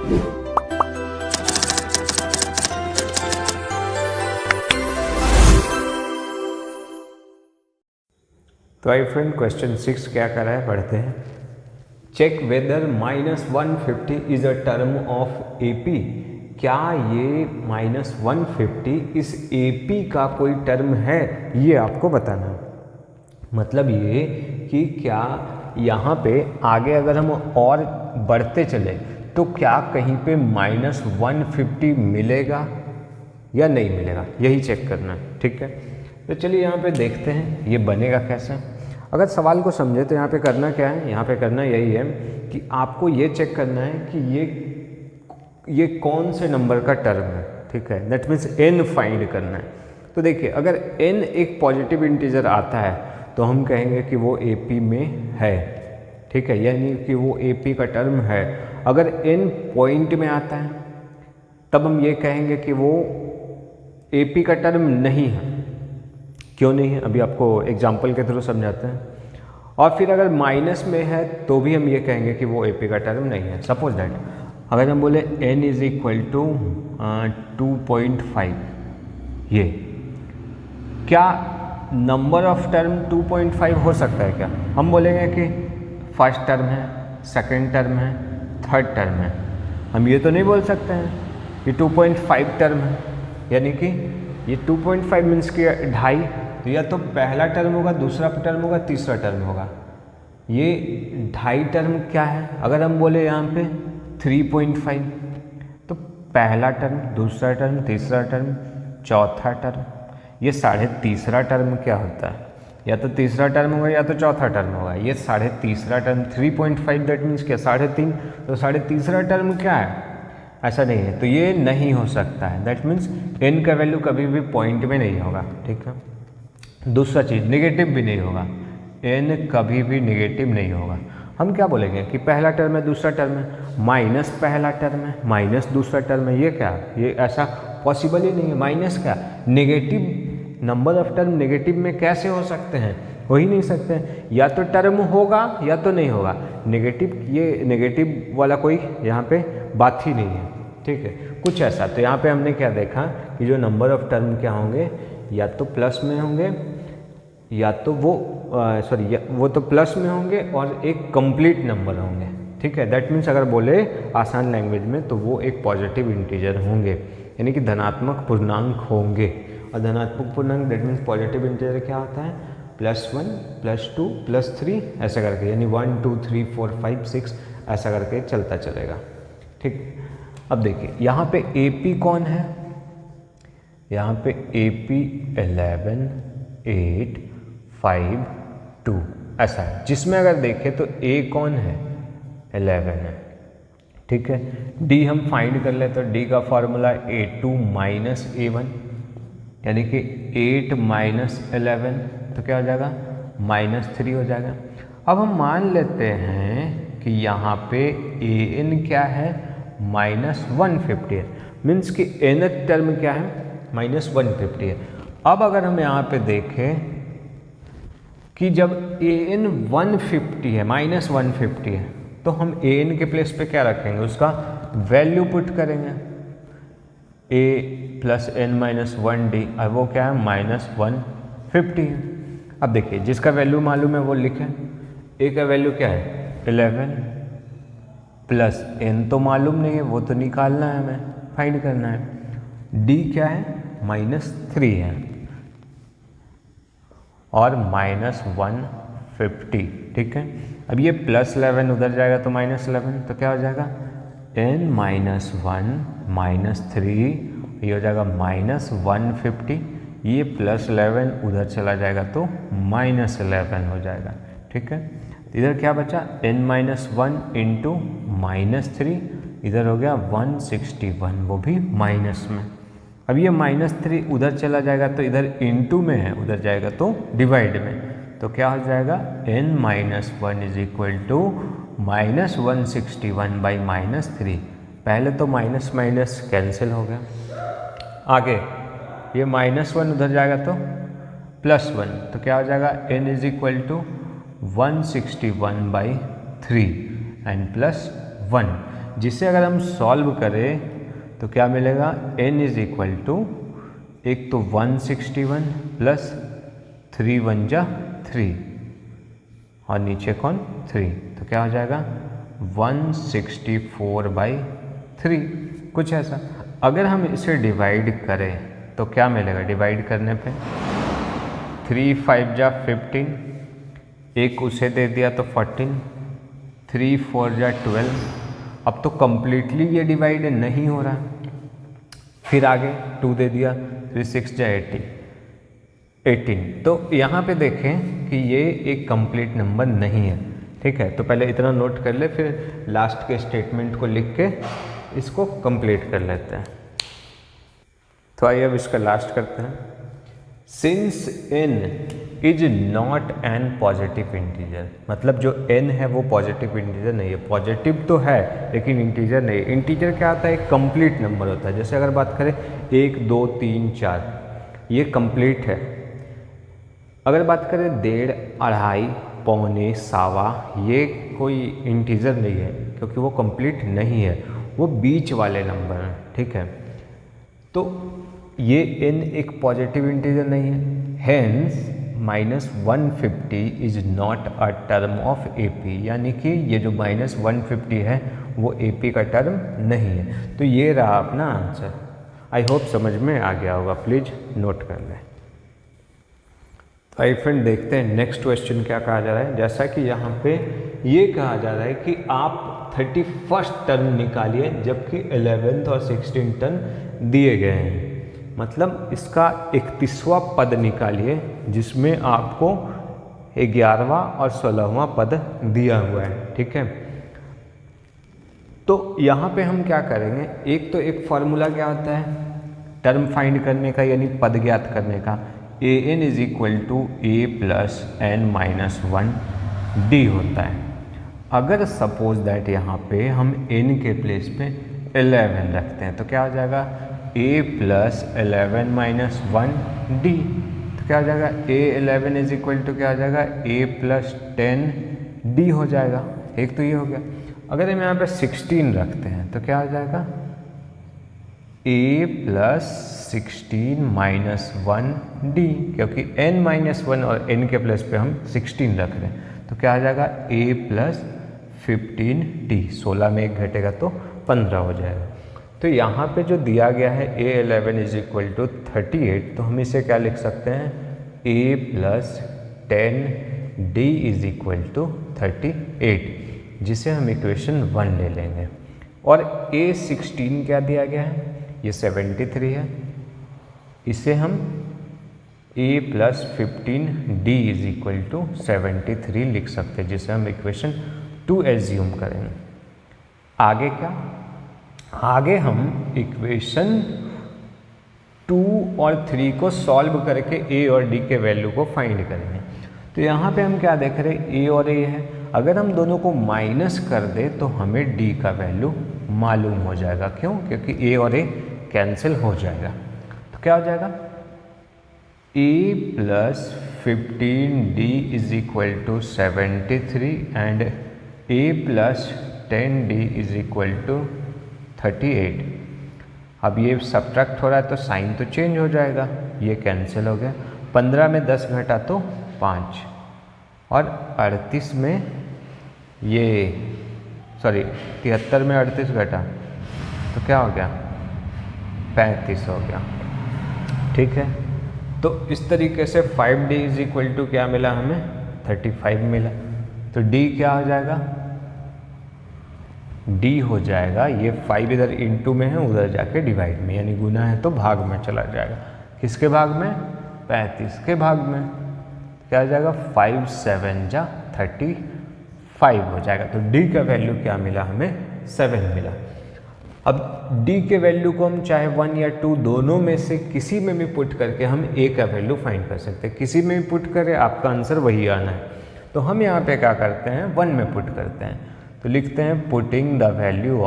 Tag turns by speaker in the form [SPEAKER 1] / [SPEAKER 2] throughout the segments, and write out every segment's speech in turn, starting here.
[SPEAKER 1] तो आई friend question 6 क्या कर रहा है, पढ़ते हैं। Check whether -150 is a term of AP. क्या ये -150 इस एपी का कोई टर्म है, ये आपको बताना है। मतलब ये कि क्या यहाँ पे आगे अगर हम और बढ़ते चले तो क्या कहीं पे -150 मिलेगा या नहीं मिलेगा, यही चेक करना है। ठीक है, तो चलिए यहाँ पे देखते हैं ये बनेगा कैसे। अगर सवाल को समझे तो यहाँ पे करना क्या है, यहाँ पे करना यही है कि आपको ये चेक करना है कि ये कौन से नंबर का टर्म है। ठीक है, दैट मीन्स n फाइंड करना है। तो देखिए अगर n एक पॉजिटिव इंटीजर आता है तो हम कहेंगे कि वो AP में है। ठीक है, यानी कि वो AP का टर्म है। अगर n पॉइंट में आता है तब हम ये कहेंगे कि वो AP का टर्म नहीं है। क्यों नहीं है, अभी आपको एग्जाम्पल के थ्रू समझाते हैं। और फिर अगर माइनस में है तो भी हम ये कहेंगे कि वो AP का टर्म नहीं है। सपोज दैट अगर हम बोले n इज इक्वल टू 2.5, ये क्या नंबर ऑफ टर्म 2.5 हो सकता है क्या? हम बोलेंगे कि फर्स्ट टर्म है, सेकंड टर्म है, थर्ड टर्म है। हम ये तो नहीं बोल सकते हैं कि 2.5 टर्म है, यानी कि ये 2.5 मीन्स कि 2.5, तो या तो पहला टर्म होगा, दूसरा टर्म होगा, तीसरा टर्म होगा। ये 2.5 टर्म क्या है? अगर हम बोले यहाँ पे 3.5 तो पहला टर्म, दूसरा टर्म, तीसरा टर्म, चौथा टर्म, ये 3.5 टर्म क्या होता है? या तो तीसरा टर्म होगा या तो चौथा टर्म होगा। ये 3.5 टर्म 3.5 दैट मीन्स क्या? 3.5, तो 3.5 टर्म क्या है? ऐसा नहीं है, तो ये नहीं हो सकता है। दैट मीन्स n का वैल्यू कभी भी पॉइंट में नहीं होगा। ठीक है, दूसरा चीज़ नेगेटिव भी नहीं होगा, n कभी भी नेगेटिव नहीं होगा। हम क्या बोलेंगे कि पहला टर्म है, दूसरा टर्म है, माइनस पहला टर्म है, माइनस दूसरा टर्म है। ये क्या, ये ऐसा पॉसिबल ही नहीं है। माइनस क्या, negative number of term negative में कैसे हो सकते हैं? हो ही नहीं सकते हैं। या तो टर्म होगा या तो नहीं होगा। नेगेटिव, ये नेगेटिव वाला कोई यहाँ पे बात ही नहीं है। ठीक है, कुछ ऐसा। तो यहाँ पे हमने क्या देखा कि जो नंबर ऑफ टर्म क्या होंगे, या तो प्लस में होंगे या तो वो तो प्लस में होंगे और एक कंप्लीट नंबर होंगे। ठीक है, दैट मीन्स अगर बोले आसान लैंग्वेज में तो वो एक पॉजिटिव इंटीजर होंगे, यानी कि धनात्मक पूर्णांक होंगे। और धनात्मक पूर्णांक दैट मीन्स पॉजिटिव इंटीजर क्या होता है? +1, +2, +3 ऐसा करके, यानी 1 2 3 4 5 6 ऐसा करके चलता चलेगा। ठीक, अब देखिए यहाँ पे AP कौन है? यहाँ पे AP 11 8 5 2 ऐसा है, जिसमें अगर देखें तो A कौन है? 11 है। ठीक है, D हम फाइंड कर ले तो D का फॉर्मूला A2 - A1, यानी कि 8 - 11 तो क्या हो जाएगा? -3 हो जाएगा। अब हम मान लेते हैं कि यहाँ पे AN क्या है? -150 है, मीन्स कि nth टर्म क्या है? -150 है। अब अगर हम यहाँ पे देखें कि जब AN 150 है, -150 है, तो हम AN के प्लेस पे क्या रखेंगे? उसका वैल्यू पुट करेंगे। A + n - 1D, अब वो क्या है? -150 है। अब देखिए जिसका वैल्यू मालूम है वो लिखें। A का वैल्यू क्या है? 11 प्लस n तो मालूम नहीं है, वो तो निकालना है, हमें फाइंड करना है। D क्या है? -3 है और -150। ठीक है, अब ये +11 उधर जाएगा तो -11, तो क्या हो जाएगा? n - 1 - 3, ये हो जाएगा -150। ये +11 उधर चला जाएगा तो -11 हो जाएगा। ठीक है, इधर क्या बचा? n - 1 × -3, इधर हो गया 161, वो भी माइनस में। अब ये -3 उधर चला जाएगा तो इधर इनटू में है, उधर जाएगा तो डिवाइड में, तो क्या हो जाएगा? n - 1 = -161/- 3। पहले तो माइनस माइनस कैंसिल हो गया। आगे ये -1 उधर जाएगा तो +1, तो क्या हो जाएगा? n = 161/3 एंड +1, जिसे अगर हम सॉल्व करें तो क्या मिलेगा, n इज इक्वल टू एक तो 161 प्लस 3 1 जा 3 और नीचे कौन 3, तो क्या हो जाएगा 164/3 कुछ ऐसा। अगर हम इसे डिवाइड करें तो क्या मिलेगा, डिवाइड करने पे 3 5 जा 15, एक उसे दे दिया तो 14, 3 4 जा 12। अब तो कम्प्लीटली ये डिवाइड नहीं हो रहा, फिर आगे 2 दे दिया, 3 6 जा 18। तो यहाँ पे देखें कि ये एक कंप्लीट नंबर नहीं है, ठीक है। तो पहले इतना नोट कर ले, फिर लास्ट के स्टेटमेंट को लिख के इसको कंप्लीट कर लेते हैं। तो आइए अब इसका लास्ट करते हैं। Since n is not an positive integer, मतलब जो n है वो पॉजिटिव इंटीजर नहीं है। पॉजिटिव तो है लेकिन इंटीजर नहीं। इंटीजर क्या होता है, एक कंप्लीट नंबर होता है। जैसे अगर बात करें 1 2 3 4, ये कंप्लीट है। अगर बात करें 1.5 2.5 पौने सवा, ये कोई इंटीजर नहीं है क्योंकि वो कंप्लीट नहीं है, वो बीच वाले नंबर हैं, ठीक है। तो ये n एक पॉजिटिव इंटीजर नहीं है, hence -150 is not a term of AP, यानी कि ये जो -150 है वो AP का टर्म नहीं है। तो ये रहा अपना आंसर। आई होप समझ में आ गया होगा, प्लीज़ नोट कर लें। तो आई फ्रेंड देखते हैं नेक्स्ट क्वेश्चन क्या कहा जा रहा है। जैसा कि यहाँ पे ये कहा जा रहा है कि आप 31st टर्म निकालिए जबकि 11th और 16th टर्म दिए गए हैं। मतलब इसका 31वां पद निकालिए जिसमें आपको 11वां और 16वां पद दिया हुआ है, ठीक है। तो यहाँ पे हम क्या करेंगे, एक तो एक फॉर्मूला क्या होता है टर्म फाइंड करने का, यानी पद ज्ञात करने का, an is equal to a plus n minus 1d होता है। अगर सपोज दैट यहाँ पे हम n के प्लेस पे 11 रखते हैं तो क्या हो जाएगा a प्लस 11 माइनस 1d, तो क्या हो जाएगा a11 इज इक्वल टू क्या हो जाएगा a प्लस 10d हो जाएगा। एक तो ये हो गया। अगर हम यहाँ पे 16 रखते हैं तो क्या हो जाएगा a प्लस 16 माइनस 1d, क्योंकि n माइनस 1 और n के प्लेस पे हम 16 रख रहे हैं तो क्या आ जाएगा a प्लस 15d। 16 में 1 घटेगा तो 15 हो जाएगा। तो यहाँ पे जो दिया गया है a11 इज इक्वल टू 38, तो हम इसे क्या लिख सकते हैं a plus 10d is equal to 38, जिसे हम इक्वेशन 1 ले लेंगे। और a16 क्या दिया गया है, ये 73 है, इसे हम a plus 15d is equal to 73 लिख सकते हैं, जिसे हम इक्वेशन 2 एज्यूम करेंगे। आगे क्या, आगे हम इक्वेशन 2 और 3 को सॉल्व करके a और d के वैल्यू को फाइंड करेंगे। तो यहाँ पे हम क्या देख रहे हैं, a और a है। अगर हम दोनों को माइनस कर दे तो हमें d का वैल्यू मालूम हो जाएगा। क्यों, क्योंकि a और a कैंसिल हो जाएगा। तो क्या हो जाएगा a plus 15d is equal to 73 and a plus 10d is equal to 38। अब ये सब्ट्रैक्ट हो रहा है तो साइन तो चेंज हो जाएगा, ये कैंसिल हो गया। 15 में 10 घटा तो 5 और 38 में ये 73 में 38 घटा तो क्या हो गया 35 हो गया, ठीक है। तो इस तरीके से 5d इज इक्वल टू क्या मिला हमें 35 मिला। तो d क्या हो जाएगा, d हो जाएगा, ये 5 इधर इंटू में है उधर जाके डिवाइड में, यानी गुना है तो भाग में चला जाएगा। किसके भाग में, 35 के भाग में। क्या हो जाएगा 5 7 जा 35 हो जाएगा। तो d का वैल्यू क्या मिला हमें 7 मिला। अब d के वैल्यू को हम चाहे 1 या 2 दोनों में से किसी में भी पुट करके हम a का वैल्यू फाइंड कर सकते हैं। किसी में भी पुट करें आपका आंसर वही आना है। तो हम यहाँ पे क्या करते हैं 1 में पुट करते हैं। तो लिखते हैं putting the value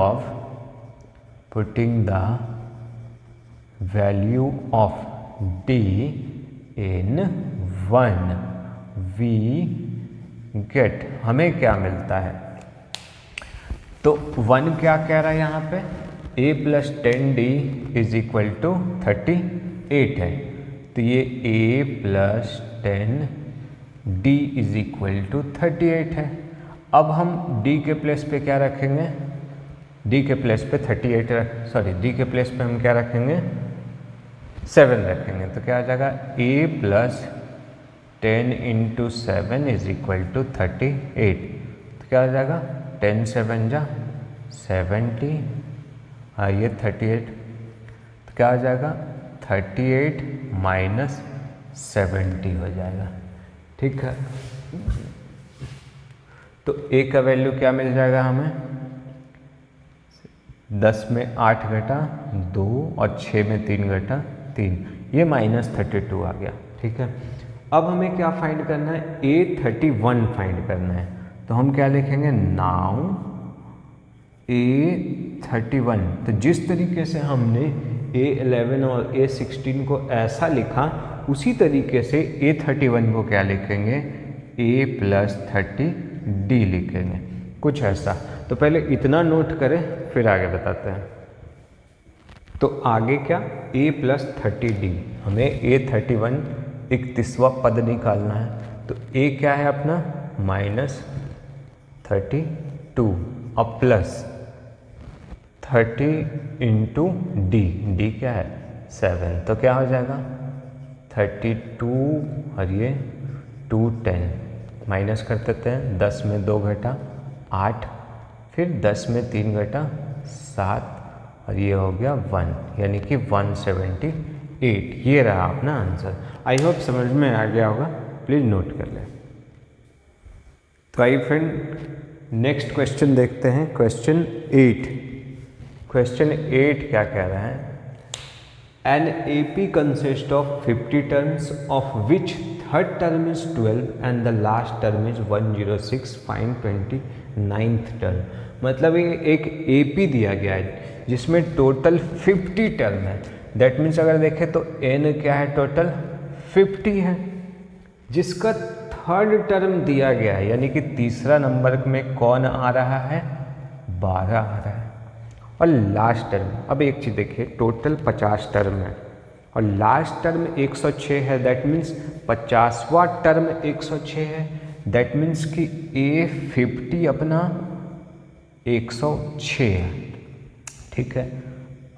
[SPEAKER 1] of d in 1 we get, हमें क्या मिलता है तो 1 क्या कह रहा है यहाँ पे, a plus 10d is equal to 38 है। तो ये a plus 10d is equal to 38 है। अब हम d के प्लेस पे क्या रखेंगे, d के प्लेस पे 38 d के प्लेस पे हम क्या रखेंगे, 7 रखेंगे। तो क्या आ जाएगा, a plus 10 into 7 is equal to 38। तो क्या आ जाएगा, 10 7 जा 70, हाँ ये 38। तो क्या आ जाएगा, 38 माइनस 70 हो जाएगा। ठीक है, तो a का वैल्यू क्या मिल जाएगा हमें, 10 में 8 घटा 2 और 6 में 3 घटा 3, ये -32 आ गया। ठीक है, अब हमें क्या फाइंड करना है, A31 फाइंड करना है। तो हम क्या लिखेंगे, नाउ A31। तो जिस तरीके से हमने A11 और A16 को ऐसा लिखा, उसी तरीके से A31 को क्या लिखेंगे, A प्लस 30D लिखेंगे, कुछ ऐसा। तो पहले इतना नोट करें फिर आगे बताते हैं। तो आगे क्या, A प्लस 30D, हमें A31 एक 30वां पद निकालना है। तो A क्या है अपना, -32 और प्लस 30 इंटू D, D क्या है 7। तो क्या हो जाएगा, 32 और ये 2 10 माइनस कर देते हैं, 10 में 2 घटा 8, फिर 10 में 3 घटा 7 और ये हो गया 1, यानी कि 178। ये रहा अपना आंसर। आई होप समझ में आ गया होगा, प्लीज़ नोट कर लें। तो आइए फ्रेंड नेक्स्ट क्वेश्चन देखते हैं, क्वेश्चन 8। क्वेश्चन 8 क्या कह रहा है, an AP consist of 50 terms of which third term is 12 and the last term is 106, find 29th term. मतलब ये एक AP दिया गया है जिसमें टोटल 50 टर्म है। दैट मीन्स अगर देखें तो n क्या है, टोटल 50 है, जिसका थर्ड टर्म दिया गया है, यानी कि तीसरा नंबर में कौन आ रहा है, 12 आ रहा है। और लास्ट टर्म, अब एक चीज़ देखिए, टोटल 50 टर्म है और लास्ट टर्म 106 है। दैट मीन्स 50वां टर्म 106 है। दैट मीन्स कि A50 अपना 106 है। ठीक है,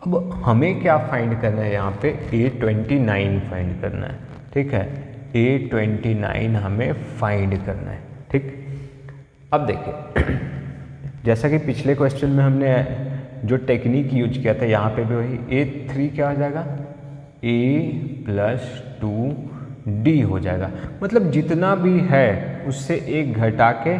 [SPEAKER 1] अब हमें क्या फाइंड करना है, यहाँ पे A29 फाइंड करना है। ठीक है, A29 हमें फाइंड करना है। ठीक, अब देखिए जैसा कि पिछले क्वेश्चन में हमने जो टेक्निक यूज किया था, यहाँ पे भी वही A3 क्या हो जाएगा, A प्लस 2D हो जाएगा। मतलब जितना भी है उससे एक घटा के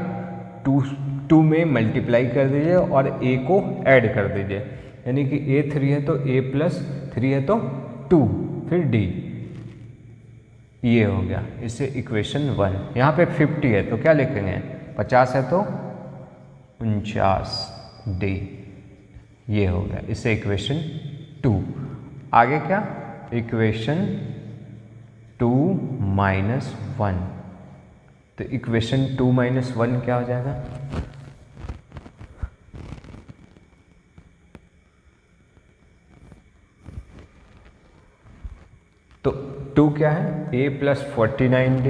[SPEAKER 1] 2 में मल्टीप्लाई कर दीजिए और A को ऐड कर दीजिए, यानी कि A3 है तो A प्लस 3 है तो 2, फिर D, ये हो गया। इससे इक्वेशन 1। यहाँ पे 50 है तो क्या लिखेंगे, 50 है तो 49D, ये हो गया। इससे इक्वेशन 2। आगे क्या, इक्वेशन 2 माइनस 1। तो इक्वेशन 2 माइनस 1 क्या हो जाएगा, तो 2 क्या है, A plus 49D,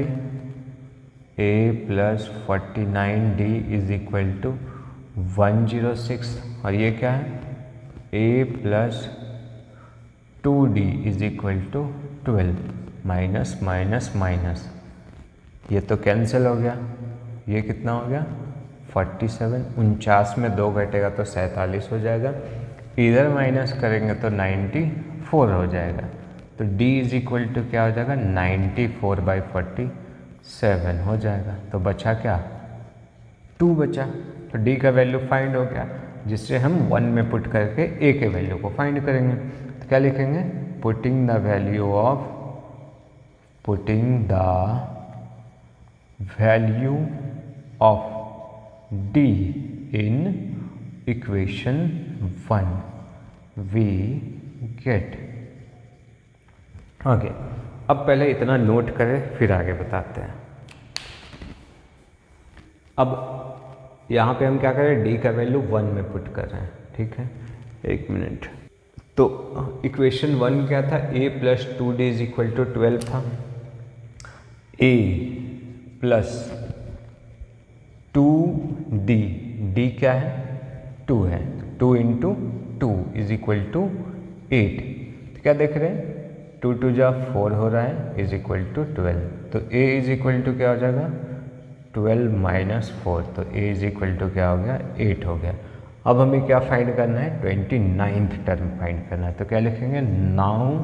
[SPEAKER 1] A plus 49D is equal to 106। और ये क्या है, A plus 2D is equal to 12, minus minus minus, ये तो कैंसिल हो गया। ये कितना हो गया, 47। 49 में 2 घटेगा तो 47 हो जाएगा। इधर माइनस करेंगे तो 94 हो जाएगा। तो D इज इक्वल टू क्या हो जाएगा, 94/47 हो जाएगा। तो बचा क्या, 2 बचा। तो D का वैल्यू फाइंड हो गया, जिससे हम 1 में पुट करके A के वैल्यू को फाइंड करेंगे। तो क्या लिखेंगे, putting the value of D in equation 1 we get. Okay, अब पहले इतना नोट करें फिर आगे बताते हैं। अब यहाँ पे हम क्या कर रहे हैं, डी का वैल्यू 1 में पुट कर रहे हैं, ठीक है। एक मिनट, तो इक्वेशन 1 क्या था, a plus 2d is equal to 12 था। a प्लस 2d, d क्या है, 2 है, 2 इंटू 2 इज इक्वल टू 8। तो क्या देख रहे हैं, 2 2 जा 4 हो रहा है इज इक्वल टू 12। तो a इज इक्वल टू क्या हो जाएगा, 12 माइनस 4, तो a इज इक्वल टू क्या हो गया, 8 हो गया। अब हमें क्या फाइंड करना है, 29th टर्म फाइंड करना है। तो क्या लिखेंगे, now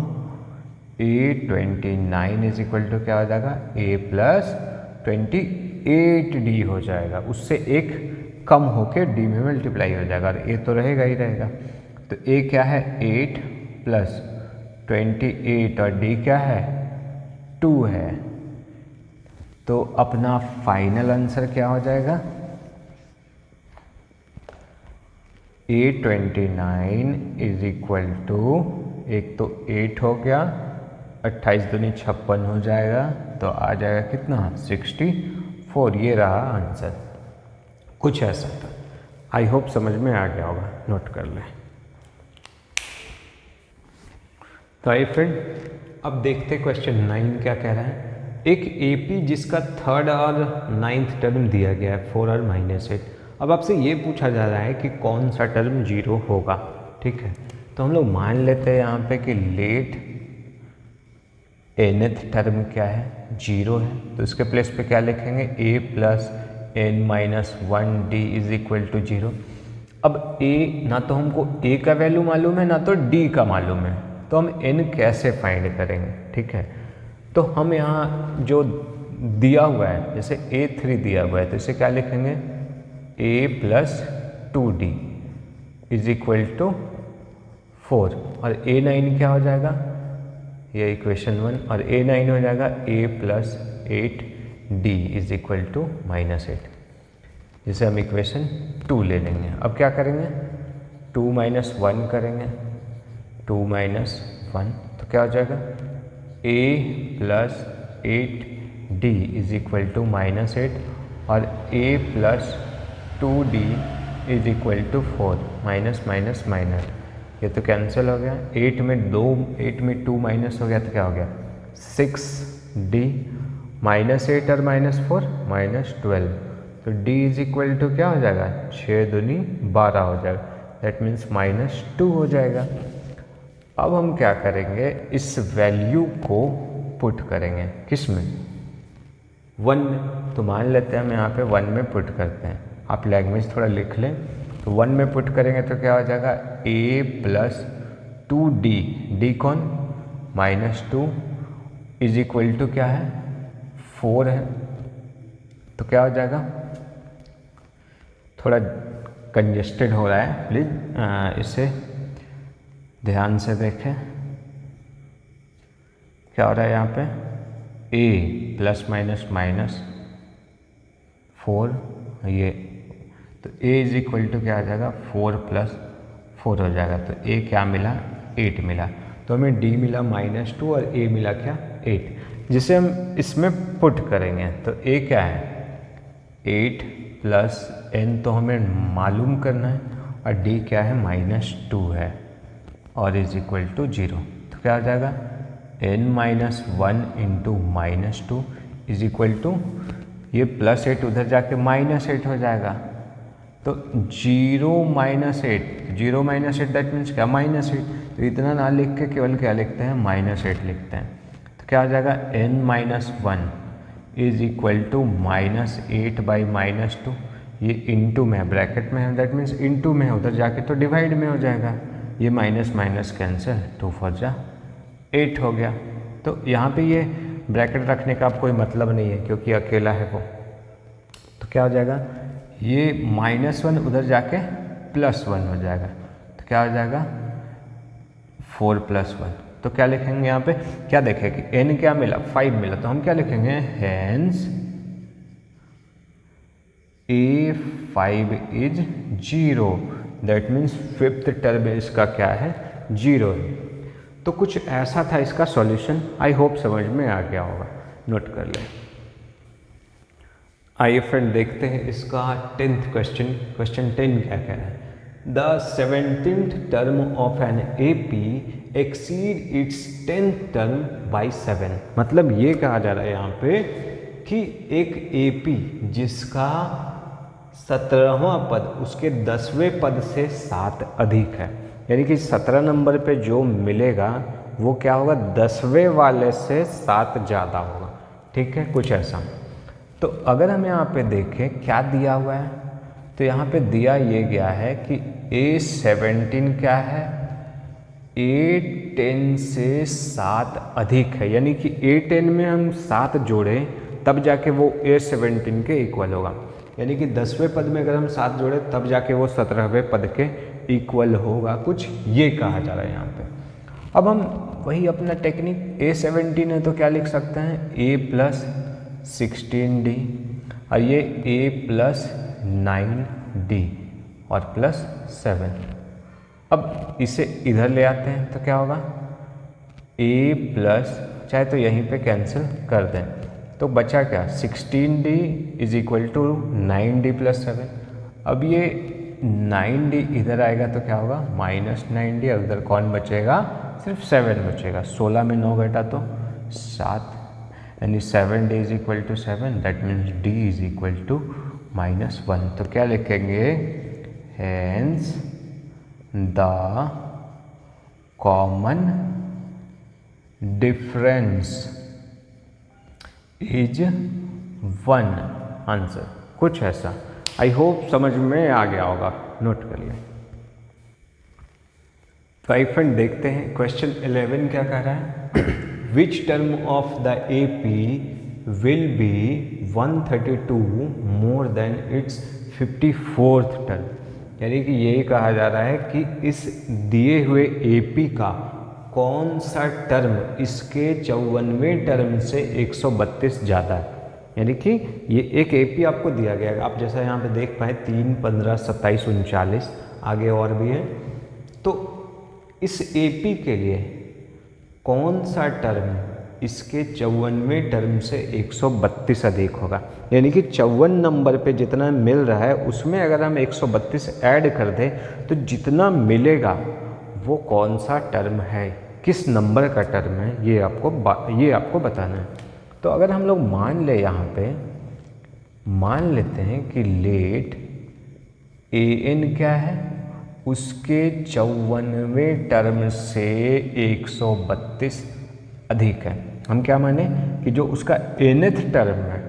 [SPEAKER 1] a29 is equal to क्या हो जाएगा, a प्लस 28d हो जाएगा। उससे एक कम होके d में मल्टीप्लाई हो जाएगा और a तो रहेगा ही रहेगा। तो a क्या है, 8 प्लस 28 और d क्या है, 2 है। तो अपना फाइनल आंसर क्या हो जाएगा, A29 इज इक्वल टू, एक तो 8 हो गया, 28 दूनी 56 हो जाएगा, तो आ जाएगा कितना, 64। ये रहा आंसर, कुछ ऐसा था। आई होप समझ में आ गया होगा, नोट कर लें। तो आइए फ्रेंड, अब देखते क्वेश्चन 9 क्या कह रहा है। एक एपी जिसका 3rd और 9th टर्म दिया गया है 4 और -8। अब आपसे ये पूछा जा रहा है कि कौन सा टर्म 0 होगा, ठीक है। तो हम लोग मान लेते हैं यहाँ पे कि लेट nth टर्म क्या है, 0 है। तो इसके प्लेस पे क्या लिखेंगे, a plus n minus 1d is equal to 0। अब a, ना तो हमको a का वैल्यू मालूम है ना तो d का मालूम है, तो हम n कैसे फाइंड करेंगे, ठीक है। तो हम यहाँ जो दिया हुआ है, जैसे a3 दिया हुआ है, तो इसे क्या लिखेंगे, a plus 2d is equal to 4। और a9 क्या हो जाएगा, ये इक्वेशन 1, और a9 हो जाएगा a plus 8d is equal to -8, जिसे हम इक्वेशन 2 ले लेंगे। अब क्या करेंगे, 2 माइनस 1 करेंगे, 2 माइनस 1, तो क्या हो जाएगा, a plus 8d is equal to -8 और a plus 2d is equal to 4, minus minus minus, ये तो कैंसिल हो गया। 8 में 2 माइनस हो गया तो क्या हो गया, 6d, -8 और -4 -12, तो d इज इक्वल टू क्या हो जाएगा, 6 दूनी 12 हो जाएगा, दैट मीन्स -2 हो जाएगा। अब हम क्या करेंगे, इस वैल्यू को पुट करेंगे किस में, 1 में। तो मान लेते हैं हम यहाँ पे 1 में पुट करते हैं, आप लैंग्वेज थोड़ा लिख लें। तो 1 में पुट करेंगे तो क्या हो जाएगा, a प्लस 2d, d कौन, -2 इज इक्वल टू क्या है, 4 है। तो क्या हो जाएगा, थोड़ा कंजेस्टेड हो रहा है, प्लीज़ इसे ध्यान से देखें। क्या हो रहा है यहाँ पे, a प्लस माइनस माइनस 4, ये तो a इज इक्वल टू क्या आ जाएगा, 4 प्लस 4 हो जाएगा। तो a क्या मिला, 8 मिला। तो हमें d मिला -2 और a मिला क्या, 8, जिसे हम इसमें पुट करेंगे। तो a क्या है, 8 प्लस n तो हमें मालूम करना है, और d क्या है, -2 है और इज इक्वल टू 0। तो क्या हो जाएगा, n minus 1 into -2 is equal to, ये +8 उधर जाके -8 हो जाएगा। तो 0 माइनस 8 दैट मीन्स क्या, -8। तो इतना ना लिख के केवल क्या लिखते हैं, -8 लिखते हैं। तो क्या हो जाएगा, n minus 1 is equal to -8 by -2, ये इंटू में ब्रैकेट में है, दैट मीन्स इंटू में है, उधर जाके तो डिवाइड में हो जाएगा। ये माइनस माइनस कैंसिल, 2 4 जा 8 हो गया। तो यहाँ पे ये ब्रैकेट रखने का अब कोई मतलब नहीं है क्योंकि अकेला है वो। तो क्या हो जाएगा, ये -1 उधर जाके +1 हो जाएगा। तो क्या हो जाएगा, 4 + 1। तो क्या लिखेंगे यहाँ पे, क्या देखेंगे, n क्या मिला, 5 मिला। तो हम क्या लिखेंगे, hence a5 is 0, that means 5th term इसका क्या है, 0 है। तो कुछ ऐसा था इसका सॉल्यूशन। आई होप समझ में आ गया होगा, नोट कर लें। आइए फ्रेंड देखते हैं इसका 10th क्वेश्चन। क्वेश्चन 10 क्या कह रहा है? The 17th term of an AP exceed its 10th term by 7। मतलब ये कहा जा रहा है यहाँ पे कि एक AP जिसका 17वां पद उसके 10वें पद से 7 अधिक है, यानी कि 17 नंबर पे जो मिलेगा वो क्या होगा, 10वें वाले से 7 ज़्यादा होगा। ठीक है, कुछ ऐसा। तो अगर हम यहाँ पे देखें क्या दिया हुआ है, तो यहाँ पे दिया ये गया है कि A17 क्या है, A10 से 7 अधिक है, यानी कि A10 में हम 7 जोड़ें तब जाके वो A17 के इक्वल होगा, यानी कि 10वें पद में अगर हम 7 जोड़ें तब जाके वो 17वें पद के इक्वल होगा, कुछ ये कहा जा रहा है यहाँ पे। अब हम वही अपना टेक्निक, A17 है तो क्या लिख सकते हैं, A प्लस 16D और ये A प्लस 9D और प्लस 7। अब इसे इधर ले आते हैं तो क्या होगा, A प्लस, चाहे तो यहीं पे कैंसिल कर दें तो बचा क्या, 16D is equal to 9D plus 7। अब ये 9D इधर आएगा तो क्या होगा, माइनस 9D, और उधर कौन बचेगा, सिर्फ 7 बचेगा। 16 में 9 घटा तो 7, यानी 7D is equal to 7, that means D is equal to -1। तो क्या लिखेंगे, hence the common difference is 1 answer, कुछ ऐसा। आई होप समझ में आ गया होगा, नोट कर लिया। तो आई फ्रेंड देखते हैं क्वेश्चन 11 क्या कह रहा है। Which term of the AP will be 132 more than it's 54th term, यानी कि यही कहा जा रहा है कि इस दिए हुए AP का कौन सा टर्म इसके 54वें टर्म से 132 ज़्यादा है। यानी कि ये एक AP आपको दिया गया है, आप जैसा यहाँ पे देख पाए 3, 15, 27, 39, आगे और भी है। तो इस AP के लिए कौन सा टर्म इसके 54वें टर्म से 132 अधिक होगा, यानी कि 54 नंबर पे जितना मिल रहा है उसमें अगर हम 132 ऐड कर दें तो जितना मिलेगा वो कौन सा टर्म है, किस नंबर का टर्म है, ये आपको बताना है। तो अगर हम लोग मान ले, यहाँ पे मान लेते हैं कि लेट AN क्या है, उसके 54वें टर्म से 132 अधिक है। हम क्या माने कि जो उसका nth टर्म है,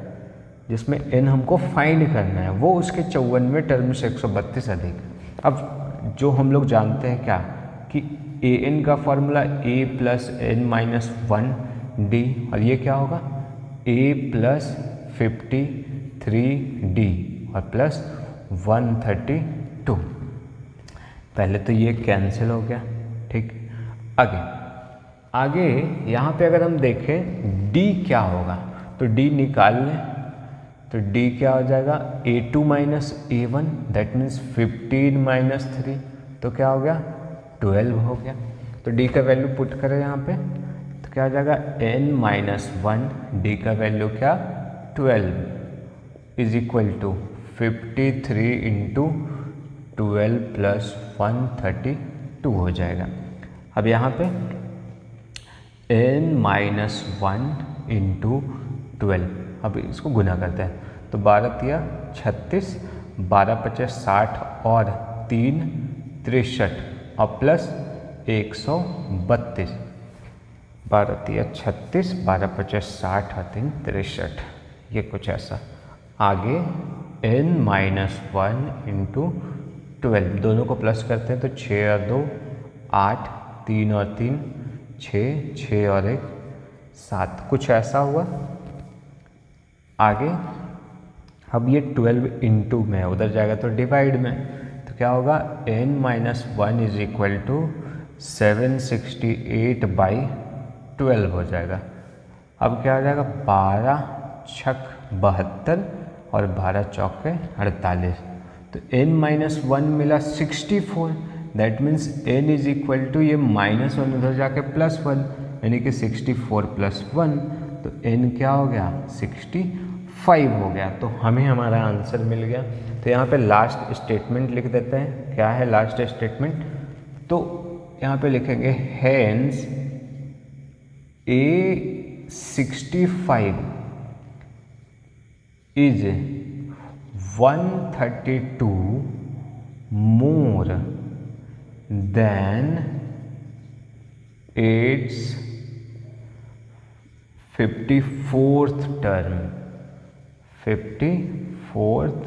[SPEAKER 1] जिसमें n हमको फाइंड करना है, वो उसके 54वें टर्म से 132 अधिक है। अब जो हम लोग जानते हैं क्या, कि AN का फॉर्मूला A प्लस n-1D, और ये क्या होगा, A प्लस 53D और प्लस 132। पहले तो ये कैंसिल हो गया, ठीक। आगे यहाँ पे अगर हम देखें D क्या होगा, तो D निकाल लें, तो D क्या हो जाएगा, A2 minus A1, that means 15 minus 3, तो क्या हो गया, 12 हो गया। तो D का वैल्यू पुट करें यहाँ पे, तो क्या हो जाएगा, n-1, D का वैल्यू क्या, 12 is equal to 53 into 12 plus 132 हो जाएगा। अब यहाँ पे n-1 इंटू 12, अब इसको गुना करते हैं, तो 12 × 36, 12×5 60 और 3 63 और प्लस 132, 12 × 36, 12×5 60 और 3 63, ये कुछ ऐसा। आगे n-1 इंटू 12, दोनों को प्लस करते हैं तो 6 और 2 8, 3 और 3 6, 6 और 1 7, कुछ ऐसा हुआ। आगे अब ये 12 इंटू में उधर जाएगा तो डिवाइड में, तो क्या होगा, n-1 इज इक्वल टू 768/12 हो जाएगा। अब क्या हो जाएगा, 12 छक 72 और 12 चौके 48, तो n-1 मिला 64, that means n is equal to, ये -1 उधर जाके +1, यानी कि 64 + 1, तो n क्या हो गया, 64 5 हो गया, तो हमें हमारा आंसर मिल गया। तो यहाँ पे लास्ट स्टेटमेंट लिख देते हैं। क्या है लास्ट स्टेटमेंट? तो यहाँ पे लिखेंगे hence A65 is 132 more than it's 54th term. 54th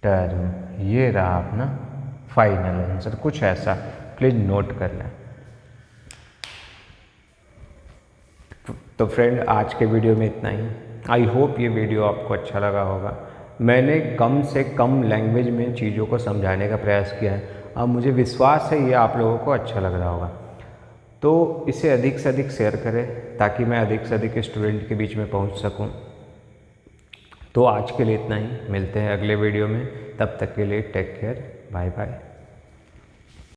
[SPEAKER 1] term, ये रहा अपना फाइनल आंसर। कुछ ऐसा प्लीज नोट कर लें। तो फ्रेंड, आज के वीडियो में इतना ही। आई होप ये वीडियो आपको अच्छा लगा होगा। मैंने कम से कम लैंग्वेज में चीज़ों को समझाने का प्रयास किया है। अब मुझे विश्वास है ये आप लोगों को अच्छा लग रहा होगा। तो इसे अधिक से अधिक शेयर करें ताकि मैं अधिक से अधिक स्टूडेंट के बीच में पहुंच सकूं। तो आज के लिए इतना ही, मिलते हैं अगले वीडियो में। तब तक के लिए टेक केयर, बाय बाय।